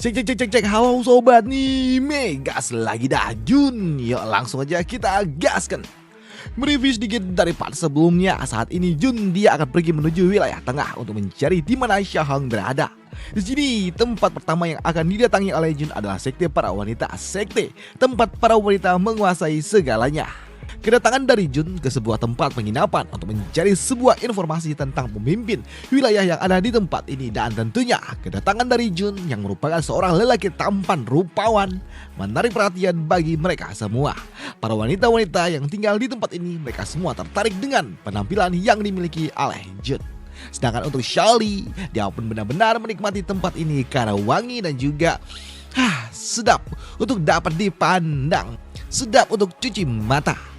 Cek, halo sobat nih, megas lagi dah Jun. Yuk langsung aja kita gaskan. Mereview sedikit dari part sebelumnya. Saat ini Jun dia akan pergi menuju wilayah tengah untuk mencari di mana Xiaohang berada. Di sini tempat pertama yang akan didatangi oleh Jun adalah sekte para wanita. Sekte tempat para wanita menguasai segalanya. Kedatangan dari Jun ke sebuah tempat penginapan untuk mencari sebuah informasi tentang pemimpin wilayah yang ada di tempat ini. Dan tentunya kedatangan dari Jun yang merupakan seorang lelaki tampan rupawan menarik perhatian bagi mereka semua. Para wanita-wanita yang tinggal di tempat ini, mereka semua tertarik dengan penampilan yang dimiliki oleh Jun. Sedangkan untuk Xiaoli, dia pun benar-benar menikmati tempat ini karena wangi dan juga sedap untuk dapat dipandang, sedap untuk cuci mata.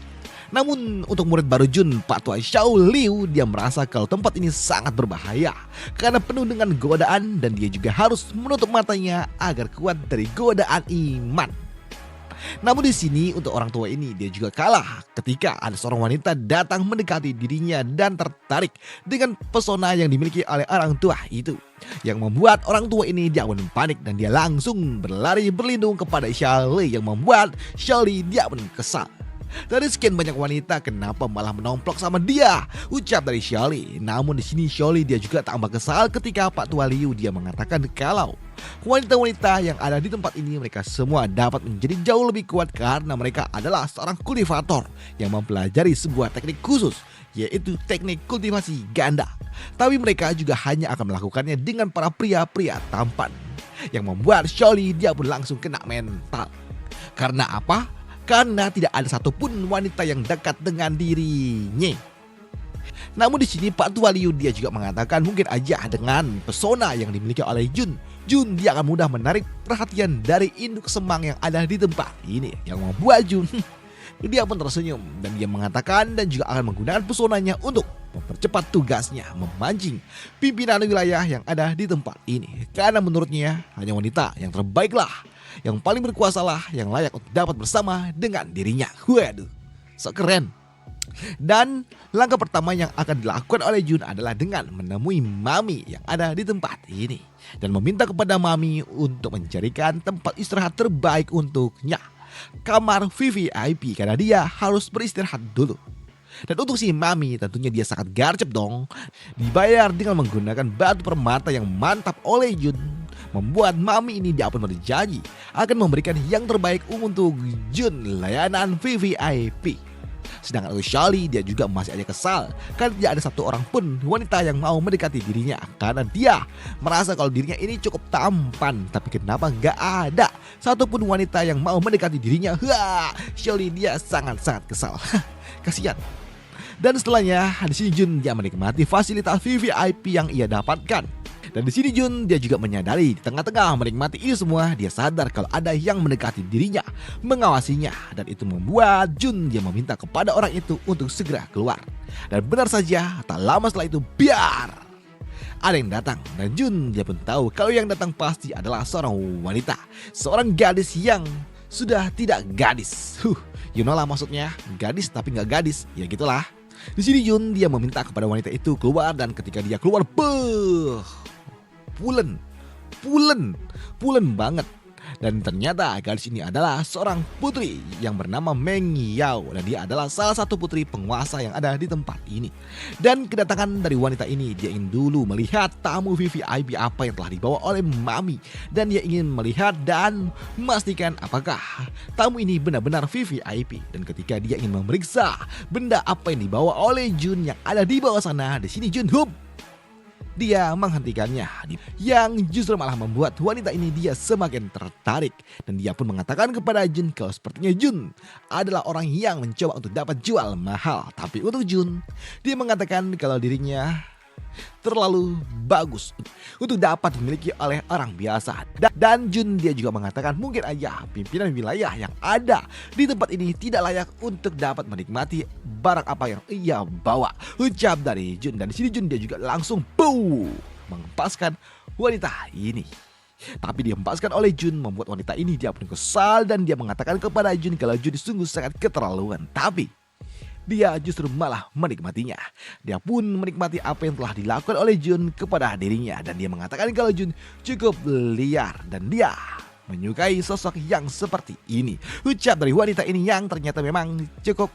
Namun untuk murid baru Jun, Pak Tua Xiao Liu, dia merasa kalau tempat ini sangat berbahaya karena penuh dengan godaan dan dia juga harus menutup matanya agar kuat dari godaan iman. Namun di sini untuk orang tua ini dia juga kalah ketika ada seorang wanita datang mendekati dirinya dan tertarik dengan pesona yang dimiliki oleh orang tua itu, yang membuat orang tua ini dia pun panik dan dia langsung berlari berlindung kepada Xiaoli, yang membuat Xiaoli dia pun kesal. Dari sekian banyak wanita, kenapa malah menomplok sama dia? Ucap dari Xiaoli. Namun di sini Xiaoli dia juga tambah kesal ketika Pak Tua Liu dia mengatakan kalau wanita-wanita yang ada di tempat ini mereka semua dapat menjadi jauh lebih kuat karena mereka adalah seorang kultivator yang mempelajari sebuah teknik khusus, yaitu teknik kultivasi ganda. Tapi mereka juga hanya akan melakukannya dengan para pria-pria tampan, yang membuat Xiaoli dia pun langsung kena mental. Karena apa? Karena tidak ada satupun wanita yang dekat dengan dirinya. Namun di sini Pak Tua Liu dia juga mengatakan mungkin aja dengan pesona yang dimiliki oleh Jun dia akan mudah menarik perhatian dari induk semang yang ada di tempat ini, yang membuat Jun dia pun tersenyum dan dia mengatakan dan juga akan menggunakan pesonanya untuk mempercepat tugasnya memancing pimpinan wilayah yang ada di tempat ini. Karena menurutnya hanya wanita yang terbaiklah, yang paling berkuasalah yang layak untuk dapat bersama dengan dirinya. Waduh, so keren. Dan langkah pertama yang akan dilakukan oleh Jun adalah dengan menemui Mami yang ada di tempat ini dan meminta kepada Mami untuk mencarikan tempat istirahat terbaik untuknya, kamar VVIP, karena dia harus beristirahat dulu. Dan untuk si Mami tentunya dia sangat garcep dong, dibayar dengan menggunakan batu permata yang mantap oleh Jun, membuat Mami ini dia pun berjanji akan memberikan yang terbaik untuk Jun layanan VVIP. Sedangkan untuk Xiaoli dia juga masih aja kesal karena tidak ada satu orang pun wanita yang mau mendekati dirinya, karena dia merasa kalau dirinya ini cukup tampan. Tapi kenapa gak ada satupun wanita yang mau mendekati dirinya? Xiaoli dia sangat-sangat kesal. Kasihan. Dan setelahnya di sini Jun dia menikmati fasilitas VVIP yang ia dapatkan. Dan di sini Jun dia juga menyadari di tengah-tengah menikmati ini semua dia sadar kalau ada yang mendekati dirinya, mengawasinya, dan itu membuat Jun dia meminta kepada orang itu untuk segera keluar. Dan benar saja tak lama setelah itu biar ada yang datang dan Jun dia pun tahu kalau yang datang pasti adalah seorang wanita, seorang gadis yang sudah tidak gadis. You know lah maksudnya, gadis tapi nggak gadis, ya gitulah. Di sini Jun dia meminta kepada wanita itu keluar dan ketika dia keluar, pulen banget. Dan ternyata gadis ini adalah seorang putri yang bernama Meng Yao, dan dia adalah salah satu putri penguasa yang ada di tempat ini. Dan kedatangan dari wanita ini dia ingin dulu melihat tamu VVIP apa yang telah dibawa oleh Mami, dan dia ingin melihat dan memastikan apakah tamu ini benar-benar VVIP. Dan ketika dia ingin memeriksa benda apa yang dibawa oleh Jun yang ada di bawah sana, di sini Jun dia menghentikannya, yang justru malah membuat wanita ini dia semakin tertarik. Dan dia pun mengatakan kepada Jun kalau sepertinya Jun adalah orang yang mencoba untuk dapat jual mahal. Tapi untuk Jun, dia mengatakan kalau dirinya terlalu bagus untuk dapat dimiliki oleh orang biasa. Dan Jun dia juga mengatakan mungkin aja pimpinan wilayah yang ada di tempat ini tidak layak untuk dapat menikmati barang apa yang ia bawa. Ucap dari Jun. Dan di sini Jun dia juga langsung mengempaskan wanita ini. Tapi dihempaskan oleh Jun membuat wanita ini dia pun kesal dan dia mengatakan kepada Jun kalau Jun sungguh sangat keterlaluan. Tapi dia justru malah menikmatinya. Dia pun menikmati apa yang telah dilakukan oleh Jun kepada dirinya dan dia mengatakan kalau Jun cukup liar dan dia menyukai sosok yang seperti ini. Ucap dari wanita ini yang ternyata memang cukup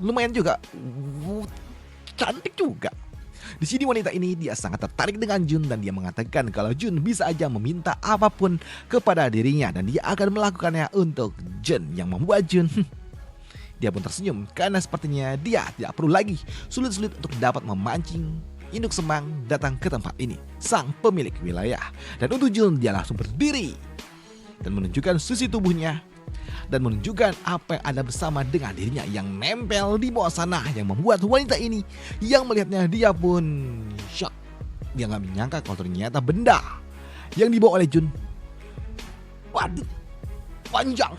lumayan juga, cantik juga. Di sini wanita ini dia sangat tertarik dengan Jun dan dia mengatakan kalau Jun bisa aja meminta apapun kepada dirinya dan dia akan melakukannya untuk Jun, yang membuat Jun dia pun tersenyum karena sepertinya dia tidak perlu lagi sulit-sulit untuk dapat memancing induk semang datang ke tempat ini, sang pemilik wilayah. Dan untuk Jun dia langsung berdiri dan menunjukkan sisi tubuhnya dan menunjukkan apa yang ada bersama dengan dirinya yang nempel di bawah sana, yang membuat wanita ini yang melihatnya dia pun shock. Dia nggak menyangka kalau ternyata benda yang dibawa oleh Jun, waduh, panjang,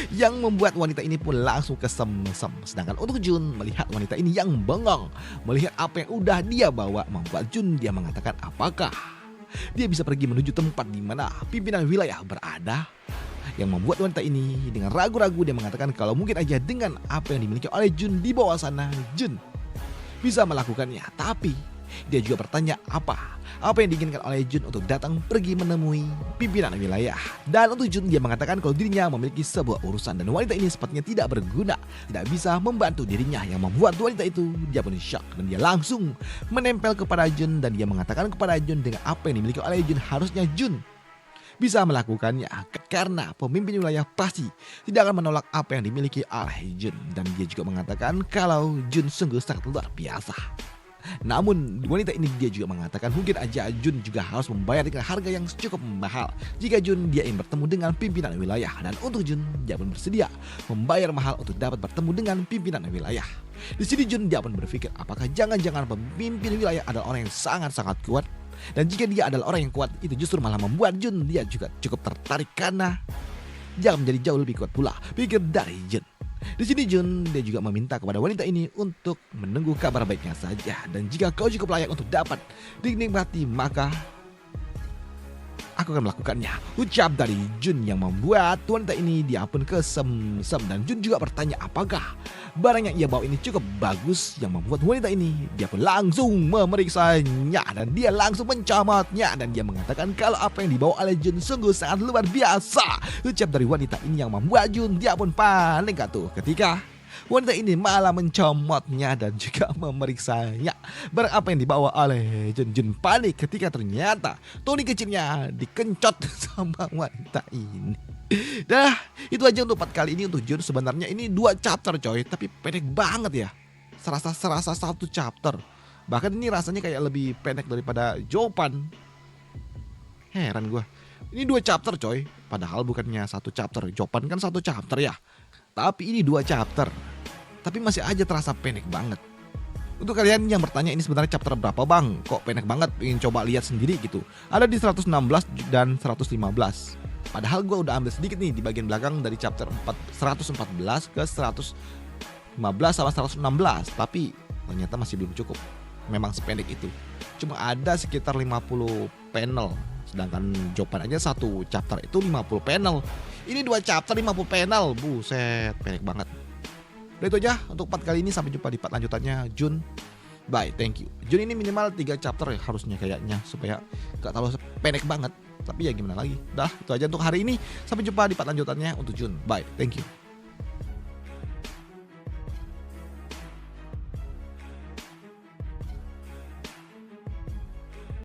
yang membuat wanita ini pun langsung kesemsem. Sedangkan untuk Jun melihat wanita ini yang bengong, melihat apa yang udah dia bawa, membuat Jun dia mengatakan apakah dia bisa pergi menuju tempat di mana pimpinan wilayah berada, yang membuat wanita ini dengan ragu-ragu dia mengatakan kalau mungkin aja dengan apa yang dimiliki oleh Jun di bawah sana, Jun bisa melakukannya. Tapi dia juga bertanya apa yang diinginkan oleh Jun untuk datang pergi menemui pimpinan wilayah. Dan untuk Jun dia mengatakan kalau dirinya memiliki sebuah urusan dan wanita ini sepertinya tidak berguna, tidak bisa membantu dirinya, yang membuat wanita itu dia pun shock dan dia langsung menempel kepada Jun dan dia mengatakan kepada Jun dengan apa yang dimiliki oleh Jun harusnya Jun bisa melakukannya karena pemimpin wilayah pasti tidak akan menolak apa yang dimiliki oleh Jun. Dan dia juga mengatakan kalau Jun sungguh sangat luar biasa. Namun wanita ini dia juga mengatakan mungkin aja Jun juga harus membayar dengan harga yang cukup mahal jika Jun dia ingin bertemu dengan pimpinan wilayah. Dan untuk Jun dia pun bersedia membayar mahal untuk dapat bertemu dengan pimpinan wilayah. Di sini Jun dia pun berpikir apakah jangan-jangan pemimpin wilayah adalah orang yang sangat-sangat kuat. Dan jika dia adalah orang yang kuat, itu justru malah membuat Jun dia juga cukup tertarik karena dia akan menjadi jauh lebih kuat pula, pikir dari Jun. Di sini Jun dia juga meminta kepada wanita ini untuk menunggu kabar baiknya saja. Dan jika kau cukup layak untuk dapat dinikmati maka aku akan melakukannya, ucap dari Jun, yang membuat wanita ini dia pun kesemsem. Dan Jun juga bertanya apakah barang yang ia bawa ini cukup bagus, yang membuat wanita ini dia pun langsung memeriksanya dan dia langsung mencomotnya dan dia mengatakan kalau apa yang dibawa oleh Jun sungguh sangat luar biasa, ucap dari wanita ini, yang membuat Jun dia pun panik ketika wanita ini malah mencomotnya dan juga memeriksanya barang apa yang dibawa oleh Jun. Jun panik ketika ternyata Tony kecilnya dikencot sama wanita ini. Dah, itu aja untuk part kali ini untuk Jun. Sebenarnya ini 2 chapter coy, tapi pendek banget ya. Serasa 1 chapter. Bahkan ini rasanya kayak lebih pendek daripada Jopan. Heran gue. Ini 2 chapter coy, padahal bukannya 1 chapter. Jopan kan 1 chapter ya. Tapi ini 2 chapter. Tapi masih aja terasa pendek banget. Untuk kalian yang bertanya ini sebenarnya chapter berapa bang, kok pendek banget, ingin coba lihat sendiri gitu. Ada di 116 dan 115. Padahal gue udah ambil sedikit nih di bagian belakang dari chapter 114 ke 115 sama 116. Tapi ternyata masih belum cukup. Memang sependek itu. Cuma ada sekitar 50 panel. Sedangkan Jopan aja 1 chapter itu 50 panel. Ini 2 chapter 50 panel. Buset, pendek banget. Udah itu aja untuk part kali ini. Sampai jumpa di part lanjutannya Jun. Bye, thank you. Jun ini minimal 3 chapter ya harusnya kayaknya, supaya gak terlalu pendek banget. Tapi ya gimana lagi. Dah, itu aja untuk hari ini. Sampai jumpa di part lanjutannya untuk Jun. Bye, thank you.